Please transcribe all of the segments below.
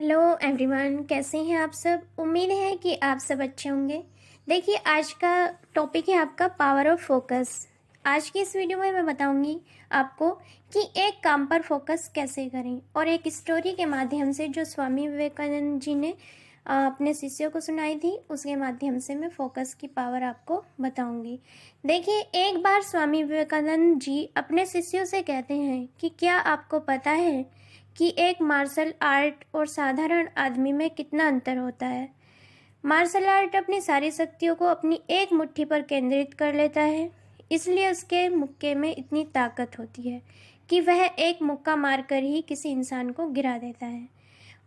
Hello everyone, कैसे हैं आप सब। उम्मीद है कि आप सब अच्छे होंगे। देखिए, आज का टॉपिक है आपका पावर ऑफ फोकस। आज की इस वीडियो में मैं बताऊंगी आपको कि एक काम पर फोकस कैसे करें, और एक स्टोरी के माध्यम से जो स्वामी विवेकानंद जी ने अपने शिष्यों को सुनाई थी, उसके माध्यम से मैं फोकस की पावर आपको बताऊंगी। देखिए, एक बार स्वामी विवेकानंद जी अपने शिष्यों से कहते हैं कि क्या आपको पता है कि एक मार्शल आर्ट और साधारण आदमी में कितना अंतर होता है। मार्शल आर्ट अपनी सारी शक्तियों को अपनी एक मुट्ठी पर केंद्रित कर लेता है, इसलिए उसके मुक्के में इतनी ताकत होती है कि वह एक मुक्का मारकर ही किसी इंसान को गिरा देता है।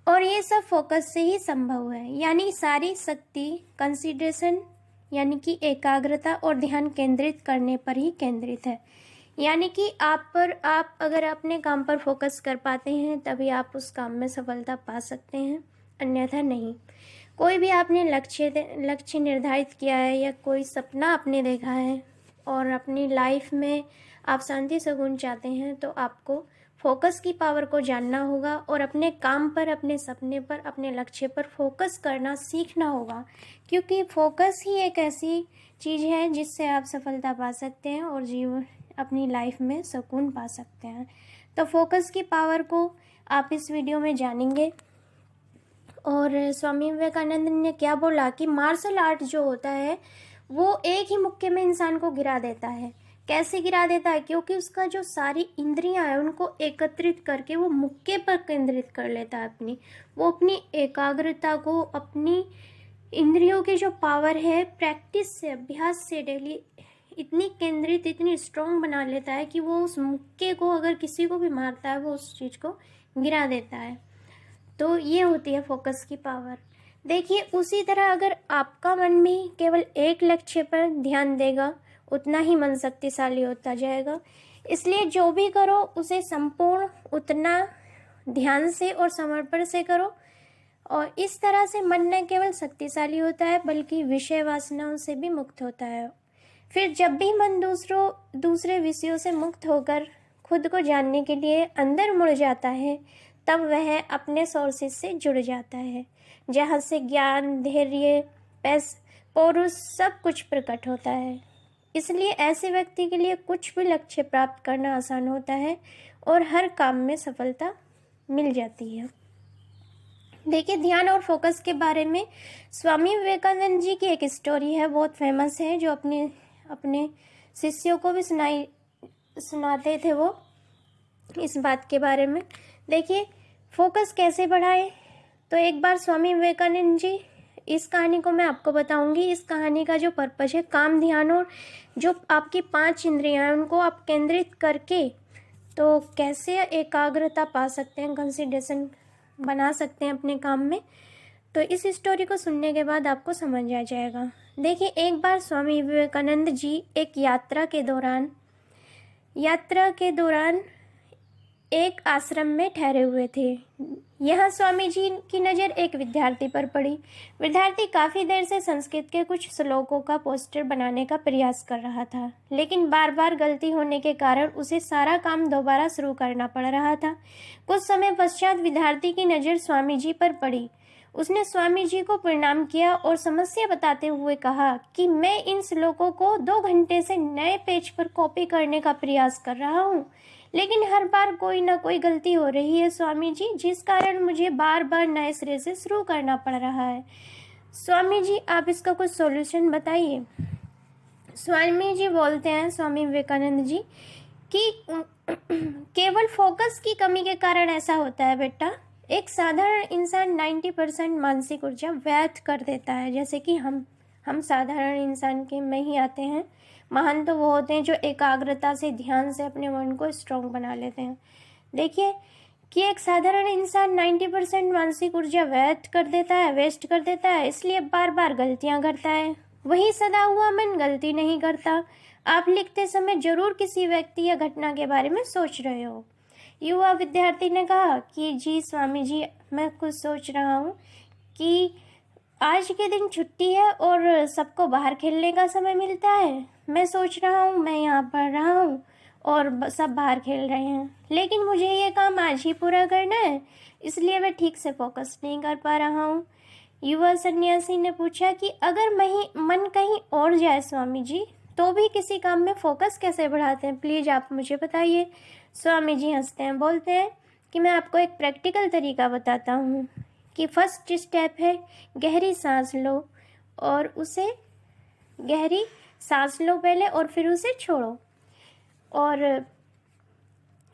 और ये सब फोकस से ही संभव है, यानी सारी शक्ति कंसीडरेशन यानी कि एकाग्रता और ध्यान केंद्रित करने पर ही केंद्रित है। यानी कि आप अगर अपने काम पर फोकस कर पाते हैं तभी आप उस काम में सफलता पा सकते हैं, अन्यथा नहीं। कोई भी आपने लक्ष्य निर्धारित किया है या कोई सपना आपने देखा है और अपनी लाइफ में आप शांति सुकून चाहते हैं, तो आपको फोकस की पावर को जानना होगा और अपने काम पर, अपने सपने पर, अपने लक्ष्य पर फोकस करना सीखना होगा। क्योंकि फोकस ही एक ऐसी चीज़ है जिससे आप सफलता पा सकते हैं और जीवन अपनी लाइफ में सुकून पा सकते हैं। तो फोकस की पावर को आप इस वीडियो में जानेंगे। और स्वामी विवेकानंद ने क्या बोला कि मार्शल आर्ट जो होता है वो एक ही मुक्के में इंसान को गिरा देता है। कैसे गिरा देता है? क्योंकि उसका जो सारी इंद्रियां हैं उनको एकत्रित करके वो मुक्के पर केंद्रित कर लेता है वो अपनी एकाग्रता को, अपनी इंद्रियों की जो पावर है, प्रैक्टिस से, अभ्यास से डेली इतनी केंद्रित, इतनी स्ट्रॉन्ग बना लेता है कि वो उस मुक्के को अगर किसी को भी मारता है वो उस चीज़ को गिरा देता है। तो ये होती है फोकस की पावर। देखिए, उसी तरह अगर आपका मन भी केवल एक लक्ष्य पर ध्यान देगा, उतना ही मन शक्तिशाली होता जाएगा। इसलिए जो भी करो उसे संपूर्ण उतना ध्यान से और समर्पण से करो, और इस तरह से मन न केवल शक्तिशाली होता है बल्कि विषय वासनाओं से भी मुक्त होता है। फिर जब भी मन दूसरे विषयों से मुक्त होकर खुद को जानने के लिए अंदर मुड़ जाता है, तब वह अपने सोर्सेज से जुड़ जाता है, जहाँ से ज्ञान, धैर्य, पौरुष सब कुछ प्रकट होता है। इसलिए ऐसे व्यक्ति के लिए कुछ भी लक्ष्य प्राप्त करना आसान होता है और हर काम में सफलता मिल जाती है। देखिए, ध्यान और फोकस के बारे में स्वामी विवेकानंद जी की एक स्टोरी है, बहुत फेमस है, जो अपने शिष्यों को भी सुनाते थे वो इस बात के बारे में। देखिए, फोकस कैसे बढ़ाए। तो एक बार स्वामी विवेकानंद जी, इस कहानी को मैं आपको बताऊंगी। इस कहानी का जो पर्पज है, काम, ध्यान और जो आपकी 5 इंद्रियां हैं उनको आप केंद्रित करके तो कैसे एकाग्रता पा सकते हैं, कंसंट्रेशन बना सकते हैं अपने काम में। तो इस स्टोरी को सुनने के बाद आपको समझ आ जाएगा। देखिए, एक बार स्वामी विवेकानंद जी एक यात्रा के दौरान एक आश्रम में ठहरे हुए थे। यहाँ स्वामी जी की नज़र एक विद्यार्थी पर पड़ी। विद्यार्थी काफ़ी देर से संस्कृत के कुछ श्लोकों का पोस्टर बनाने का प्रयास कर रहा था, लेकिन बार बार गलती होने के कारण उसे सारा काम दोबारा शुरू करना पड़ रहा था। कुछ समय पश्चात विद्यार्थी की नज़र स्वामी जी पर पड़ी। उसने स्वामी जी को प्रणाम किया और समस्या बताते हुए कहा कि मैं इन श्लोकों को 2 घंटे से नए पेज पर कॉपी करने का प्रयास कर रहा हूँ, लेकिन हर बार कोई ना कोई गलती हो रही है स्वामी जी, जिस कारण मुझे बार बार नए सिरे से शुरू करना पड़ रहा है। स्वामी जी, आप इसका कुछ सॉल्यूशन बताइए। स्वामी जी बोलते हैं, स्वामी विवेकानंद जी, कि केवल फोकस की कमी के कारण ऐसा होता है बेटा। एक साधारण इंसान 90% मानसिक ऊर्जा व्यर्थ कर देता है। जैसे कि हम साधारण इंसान के में ही आते हैं। महान तो वो होते हैं जो एकाग्रता से, ध्यान से अपने मन को स्ट्रॉन्ग बना लेते हैं। देखिए कि एक साधारण इंसान 90% मानसिक ऊर्जा वेस्ट कर देता है, इसलिए बार बार गलतियां करता है। वही सदा हुआ मन गलती नहीं करता। आप लिखते समय जरूर किसी व्यक्ति या घटना के बारे में सोच रहे हो। युवा विद्यार्थी ने कहा कि जी स्वामी जी, मैं कुछ सोच रहा हूँ कि आज के दिन छुट्टी है और सबको बाहर खेलने का समय मिलता है। मैं सोच रहा हूँ, मैं यहाँ पढ़ रहा हूँ और सब बाहर खेल रहे हैं, लेकिन मुझे ये काम आज ही पूरा करना है, इसलिए मैं ठीक से फोकस नहीं कर पा रहा हूँ। युवा सन्यासी ने पूछा कि अगर मन कहीं और जाए स्वामी जी, तो भी किसी काम में फोकस कैसे बढ़ाते हैं, प्लीज़ आप मुझे बताइए। स्वामी जी हंसते हैं, बोलते हैं कि मैं आपको एक प्रैक्टिकल तरीका बताता हूँ कि फर्स्ट स्टेप है गहरी सांस लो, और उसे गहरी सांस लो पहले और फिर उसे छोड़ो, और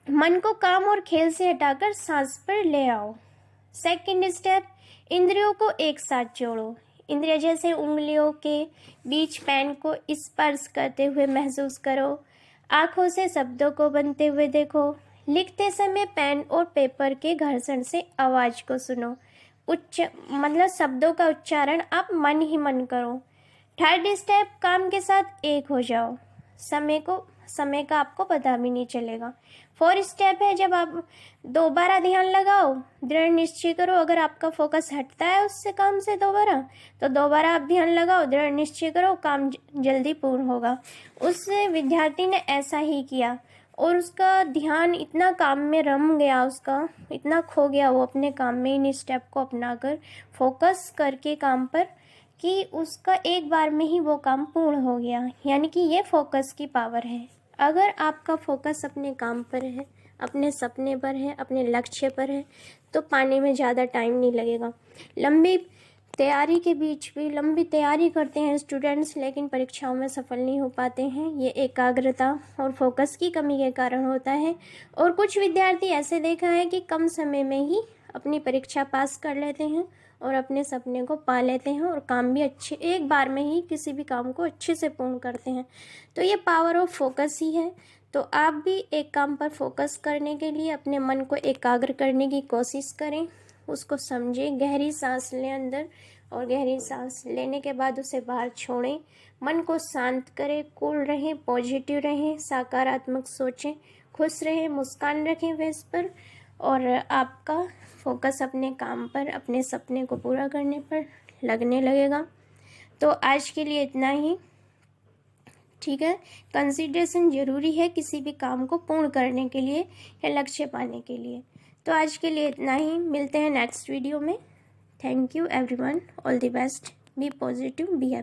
मन को काम और खेल से हटाकर सांस पर ले आओ। सेकंड स्टेप, इंद्रियों को एक साथ जोड़ो। इंद्रिय जैसे उंगलियों के बीच पेन को स्पर्श करते हुए महसूस करो। आंखों से शब्दों को बनते हुए देखो। लिखते समय पेन और पेपर के घर्षण से आवाज को सुनो। शब्दों का उच्चारण आप मन ही मन करो। थर्ड स्टेप, काम के साथ एक हो जाओ। समय का आपको पता भी नहीं चलेगा। फोर्थ स्टेप है, जब आप दोबारा ध्यान लगाओ, दृढ़ निश्चय करो। अगर आपका फोकस हटता है उससे काम से दोबारा, तो दोबारा आप ध्यान लगाओ, दृढ़ निश्चय करो, काम जल्दी पूर्ण होगा। उस विद्यार्थी ने ऐसा ही किया और उसका ध्यान इतना काम में रम गया, उसका इतना खो गया वो अपने काम में, इन स्टेप को अपनाकर फोकस करके काम पर, कि उसका एक बार में ही वो काम पूर्ण हो गया। यानी कि ये फोकस की पावर है। अगर आपका फोकस अपने काम पर है, अपने सपने पर है, अपने लक्ष्य पर है, तो पाने में ज़्यादा टाइम नहीं लगेगा। लंबी तैयारी करते हैं स्टूडेंट्स, लेकिन परीक्षाओं में सफल नहीं हो पाते हैं। ये एकाग्रता और फोकस की कमी के कारण होता है। और कुछ विद्यार्थी ऐसे देखा है कि कम समय में ही अपनी परीक्षा पास कर लेते हैं और अपने सपने को पा लेते हैं, और काम भी एक बार में ही किसी भी काम को अच्छे से पूर्ण करते हैं। तो ये पावर ऑफ फोकस ही है। तो आप भी एक काम पर फोकस करने के लिए अपने मन को एकाग्र करने की कोशिश करें, उसको समझें। गहरी सांस लें अंदर, और गहरी सांस लेने के बाद उसे बाहर छोड़ें। मन को शांत करें, कूल रहें, पॉजिटिव रहें, सकारात्मक सोचें, खुश रहें, मुस्कान रखें फेस पर, और आपका फोकस अपने काम पर, अपने सपने को पूरा करने पर लगने लगेगा। तो आज के लिए इतना ही, ठीक है। कंसिडरेशन ज़रूरी है किसी भी काम को पूर्ण करने के लिए या लक्ष्य पाने के लिए। तो आज के लिए इतना ही, मिलते हैं नेक्स्ट वीडियो में। Thank you everyone, all the best, be positive, be happy.